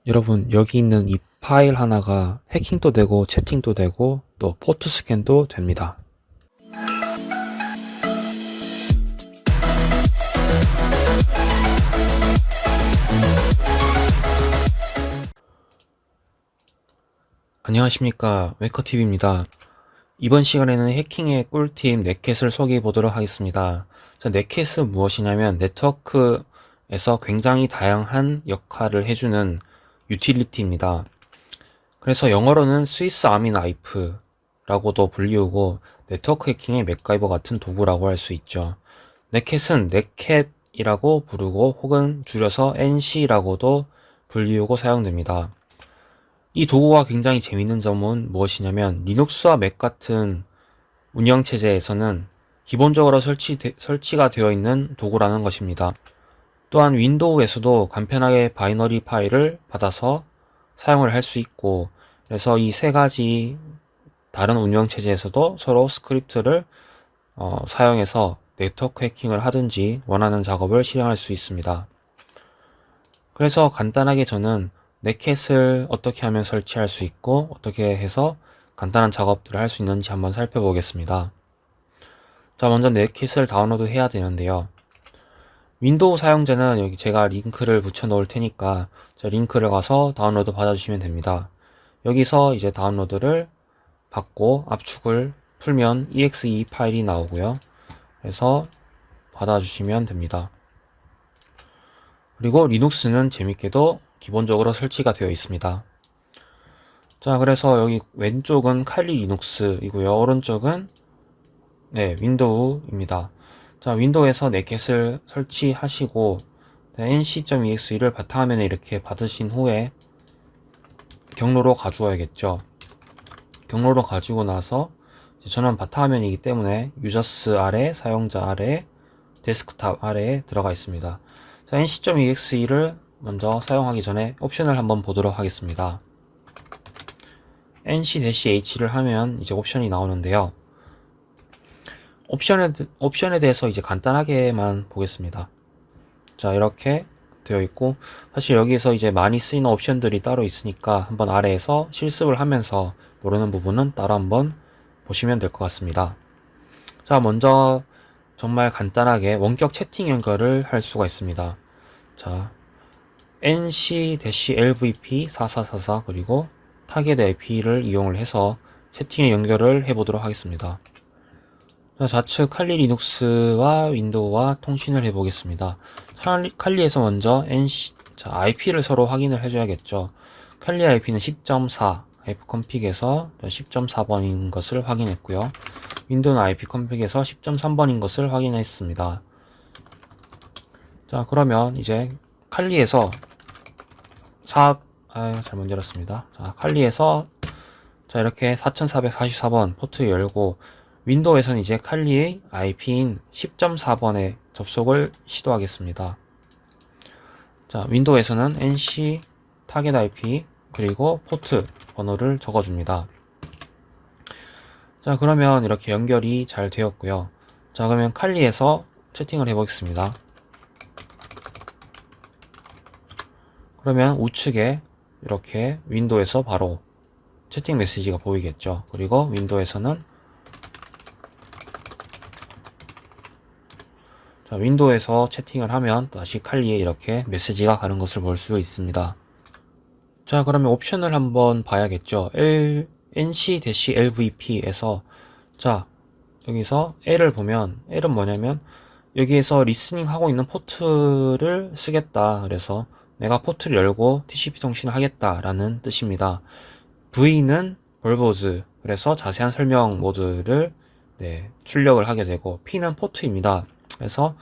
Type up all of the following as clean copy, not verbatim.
여러분, 여기 있는 이 파일 하나가 해킹도 되고 채팅도 되고 또 포트 스캔도 됩니다. 안녕하십니까, 웨커TV입니다. 이번 시간에는 해킹의 꿀팁 넷캣을 소개해 보도록 하겠습니다. 자, 넷캣은 무엇이냐면 네트워크에서 굉장히 다양한 역할을 해주는 유틸리티입니다. 그래서 영어로는 스위스 아미 나이프라고도 불리우고 네트워크 해킹의 맥가이버 같은 도구라고 할 수 있죠. 넷캣은 넷캣이라고 부르고 혹은 줄여서 NC라고도 불리우고 사용됩니다. 이 도구가 굉장히 재밌는 점은 무엇이냐면 리눅스와 맥 같은 운영체제에서는 기본적으로 설치가 되어 있는 도구라는 것입니다. 또한 윈도우에서도 간편하게 바이너리 파일을 받아서 사용을 할 수 있고, 그래서 이 세 가지 다른 운영체제에서도 서로 스크립트를 사용해서 네트워크 해킹을 하든지 원하는 작업을 실행할 수 있습니다. 그래서 간단하게 저는 넷캣을 어떻게 하면 설치할 수 있고 어떻게 해서 간단한 작업들을 할 수 있는지 한번 살펴보겠습니다. 자, 먼저 넷캣을 다운로드 해야 되는데요. 윈도우 사용자는 여기 제가 링크를 붙여 놓을 테니까 링크를 가서 다운로드 받아주시면 됩니다. 여기서 이제 다운로드를 받고 압축을 풀면 exe 파일이 나오고요. 그래서 받아주시면 됩니다. 그리고 리눅스는 재밌게도 기본적으로 설치가 되어 있습니다. 자, 그래서 여기 왼쪽은 칼리 리눅스이고요. 오른쪽은 윈도우입니다. 자, 윈도우에서 넷캣을 설치하시고 nc.exe를 바탕화면에 이렇게 받으신 후에 경로로 가져와야겠죠. 경로로 가지고 나서 저는 바탕화면이기 때문에 유저스 아래, 사용자 아래, 데스크탑 아래에 들어가 있습니다. 자, nc.exe를 먼저 사용하기 전에 옵션을 한번 보도록 하겠습니다. nc-h를 하면 이제 옵션이 나오는데요. 옵션에 대해서 이제 간단하게만 보겠습니다. 자, 이렇게 되어 있고, 사실 여기에서 이제 많이 쓰이는 옵션들이 따로 있으니까 한번 아래에서 실습을 하면서 모르는 부분은 따로 한번 보시면 될 것 같습니다. 자, 먼저 정말 간단하게 원격 채팅 연결을 할 수가 있습니다. 자, nc-lvp4444 그리고 타겟 IP를 이용을 해서 채팅에 연결을 해보도록 하겠습니다. 자, 좌측 칼리 리눅스와 윈도우와 통신을 해보겠습니다. 칼리에서 먼저 IP를 서로 확인을 해줘야겠죠. 칼리 IP는 10.4, IPconfig에서 10.4번인 것을 확인했고요. 윈도우는 IPconfig에서 10.3번인 것을 확인했습니다. 자, 그러면 이제 칼리에서 잘못 열었습니다. 자, 칼리에서 이렇게 4444번 포트 열고 윈도우에서는 이제 칼리의 IP인 10.4번에 접속을 시도하겠습니다. 자, 윈도우에서는 NC 타겟 IP 그리고 포트 번호를 적어줍니다. 자, 그러면 이렇게 연결이 잘 되었고요. 자, 그러면 칼리에서 채팅을 해보겠습니다. 그러면 우측에 이렇게 윈도우에서 바로 채팅 메시지가 보이겠죠. 그리고 윈도우에서는 자, 윈도우에서 채팅을 하면 다시 칼리에 이렇게 메시지가 가는 것을 볼 수 있습니다. 자, 그러면 옵션을 한번 봐야겠죠. nc-lvp에서 자, 여기서 L을 보면 L은 뭐냐면 여기에서 리스닝 하고 있는 포트를 쓰겠다. 그래서 내가 포트를 열고 TCP 통신을 하겠다 라는 뜻입니다. V는 벌보즈, 그래서 자세한 설명 모드를 출력을 하게 되고, P는 포트입니다. 그래서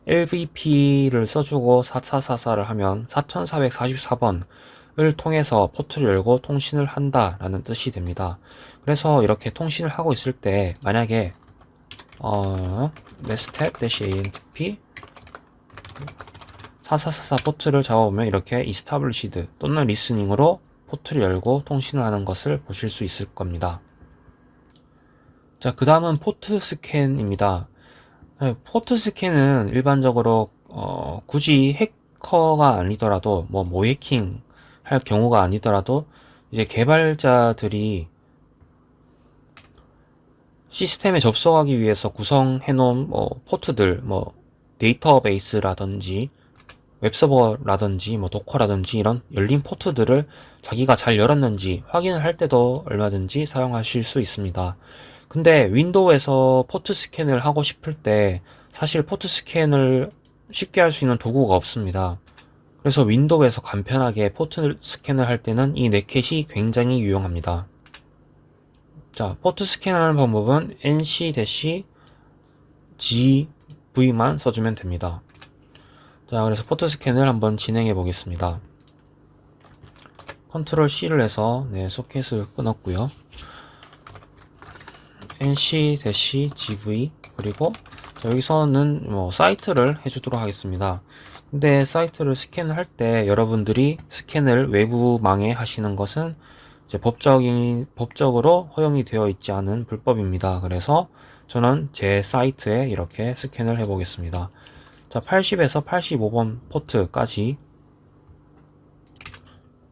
LVP를 써주고 4444를 하면 4444번을 통해서 포트를 열고 통신을 한다 라는 뜻이 됩니다. 그래서 이렇게 통신을 하고 있을 때 만약에 nested-antp 4444 포트를 잡아보면 이렇게 established 또는 listening으로 포트를 열고 통신을 하는 것을 보실 수 있을 겁니다. 자, 그 다음은 포트 스캔입니다. 포트 스캔은 일반적으로 굳이 해커가 아니더라도 모해킹 할 경우가 아니더라도 이제 개발자들이 시스템에 접속하기 위해서 구성해 놓은 뭐 포트들, 뭐 데이터베이스라든지 웹서버라든지 뭐 도커라든지 이런 열린 포트들을 자기가 잘 열었는지 확인을 할 때도 얼마든지 사용하실 수 있습니다. 근데 윈도우에서 포트 스캔을 하고 싶을 때 사실 포트 스캔을 쉽게 할 수 있는 도구가 없습니다. 그래서 윈도우에서 간편하게 포트 스캔을 할 때는 이 넷캣이 굉장히 유용합니다. 자, 포트 스캔하는 방법은 nc-gv만 써주면 됩니다. 자, 그래서 포트 스캔을 한번 진행해 보겠습니다. 컨트롤 C를 해서 소켓을 끊었고요. nc-gv 그리고 여기서는 뭐 사이트를 해주도록 하겠습니다. 근데 사이트를 스캔을 할 때 여러분들이 스캔을 외부망에 하시는 것은 이제 법적으로 허용이 되어 있지 않은 불법입니다. 그래서 저는 제 사이트에 이렇게 스캔을 해 보겠습니다. 자, 80에서 85번 포트까지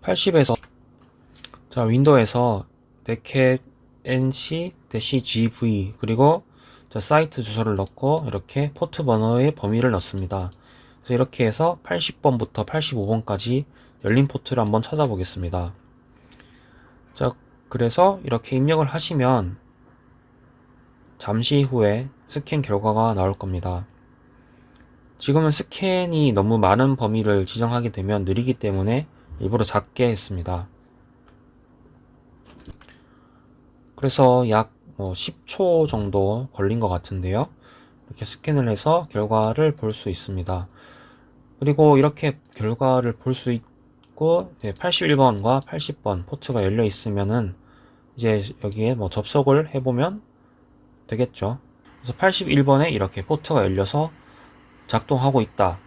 80에서 자, 윈도우에서 netcat nc-gv 그리고 자, 사이트 주소를 넣고 이렇게 포트 번호의 범위를 넣습니다. 그래서 이렇게 해서 80번부터 85번까지 열린 포트를 한번 찾아보겠습니다. 자, 그래서 이렇게 입력을 하시면 잠시 후에 스캔 결과가 나올 겁니다. 지금은 스캔이 너무 많은 범위를 지정하게 되면 느리기 때문에 일부러 작게 했습니다. 그래서 약 10초 정도 걸린 것 같은데요. 이렇게 스캔을 해서 결과를 볼 수 있습니다. 그리고 이렇게 결과를 볼 수 있고 81번과 80번 포트가 열려 있으면은 이제 여기에 접속을 해보면 되겠죠. 그래서 81번에 이렇게 포트가 열려서 작동하고 있다.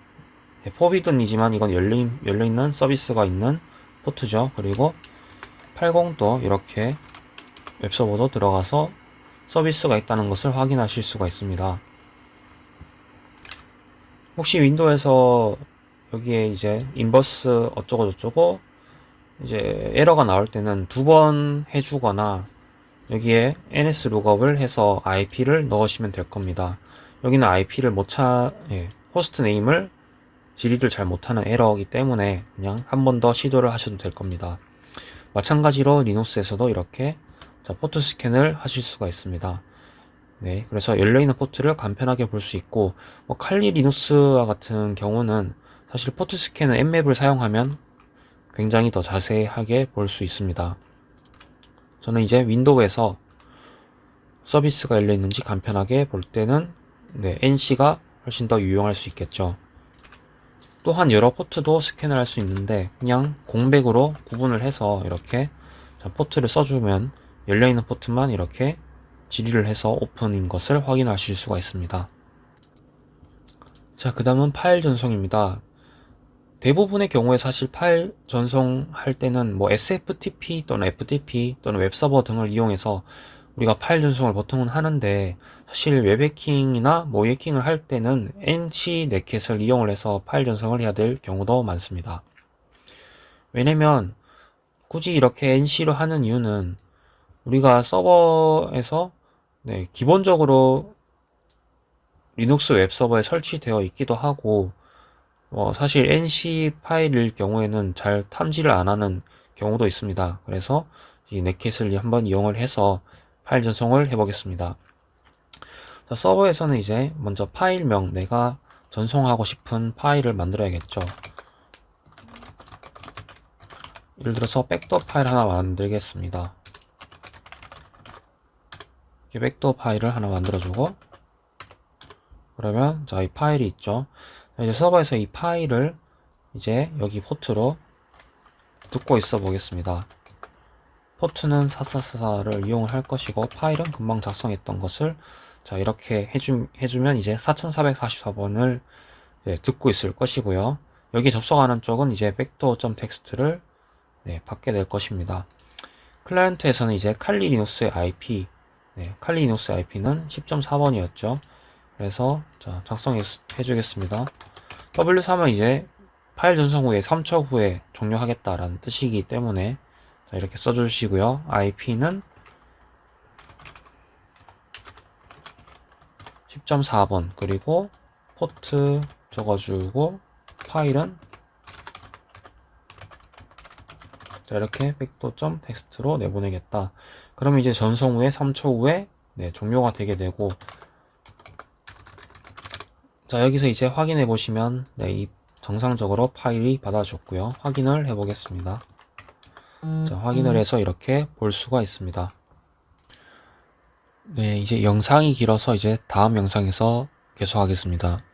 포비든이지만 이건 열려있는 서비스가 있는 포트죠. 그리고 80도 이렇게 웹서버도 들어가서 서비스가 있다는 것을 확인하실 수가 있습니다. 혹시 윈도우에서 여기에 이제 인버스 어쩌고저쩌고 이제 에러가 나올 때는 2번 해주거나 여기에 ns 룩업을 해서 IP를 넣으시면 될 겁니다. 여기는 IP를 호스트 네임을 질의를 잘 못하는 에러이기 때문에 그냥 한 번 더 시도를 하셔도 될 겁니다. 마찬가지로 리눅스에서도 이렇게 포트 스캔을 하실 수가 있습니다. 네, 그래서 열려있는 포트를 간편하게 볼 수 있고 칼리 리눅스와 같은 경우는 사실 포트 스캔은 nmap을 사용하면 굉장히 더 자세하게 볼 수 있습니다. 저는 이제 윈도우에서 서비스가 열려있는지 간편하게 볼 때는 NC가 훨씬 더 유용할 수 있겠죠. 또한 여러 포트도 스캔을 할 수 있는데 그냥 공백으로 구분을 해서 이렇게 포트를 써주면 열려있는 포트만 이렇게 질의를 해서 오픈인 것을 확인하실 수가 있습니다. 자, 그 다음은 파일 전송입니다. 대부분의 경우에 사실 파일 전송할 때는 SFTP 또는 FTP 또는 웹서버 등을 이용해서 우리가 파일 전송을 보통은 하는데 사실 웹해킹이나 해킹을 할 때는 nc 넷캣을 이용을 해서 파일 전송을 해야 될 경우도 많습니다. 왜냐면 굳이 이렇게 nc로 하는 이유는 우리가 서버에서 기본적으로 리눅스 웹서버에 설치되어 있기도 하고 사실 nc 파일일 경우에는 잘 탐지를 안 하는 경우도 있습니다. 그래서 이 넷캣을 한번 이용을 해서 파일 전송을 해보겠습니다. 자, 서버에서는 이제 먼저 파일명, 내가 전송하고 싶은 파일을 만들어야겠죠. 예를 들어서 백도어 파일 하나 만들겠습니다. 이렇게 백도어 파일을 하나 만들어주고, 그러면 자, 이 파일이 있죠. 이제 서버에서 이 파일을 이제 여기 포트로 듣고 있어 보겠습니다. 포트는 444를 이용을 할 것이고 파일은 금방 작성했던 것을 자, 이렇게 해주면 이제 4444번을 듣고 있을 것이고요. 여기 접속하는 쪽은 이제 backdoor.txt를 받게 될 것입니다. 클라이언트에서는 이제 칼리 리눅스의 IP, 칼리 리눅스 IP는 10.4번이었죠. 그래서 자, 작성해 주겠습니다. W3은 이제 파일 전송 후에 3초 후에 종료하겠다라는 뜻이기 때문에 자, 이렇게 써주시고요. IP는 10.4번 그리고 포트 적어주고 파일은 자, 이렇게 백도.점 텍스트로 내보내겠다. 그러면 이제 전송 후에 3초 후에 네, 종료가 되게 되고 자, 여기서 이제 확인해 보시면 네, 이 정상적으로 파일이 받아줬고요. 확인을 해 보겠습니다. 자, 확인을 해서 이렇게 볼 수가 있습니다. 네, 이제 영상이 길어서 이제 다음 영상에서 계속하겠습니다.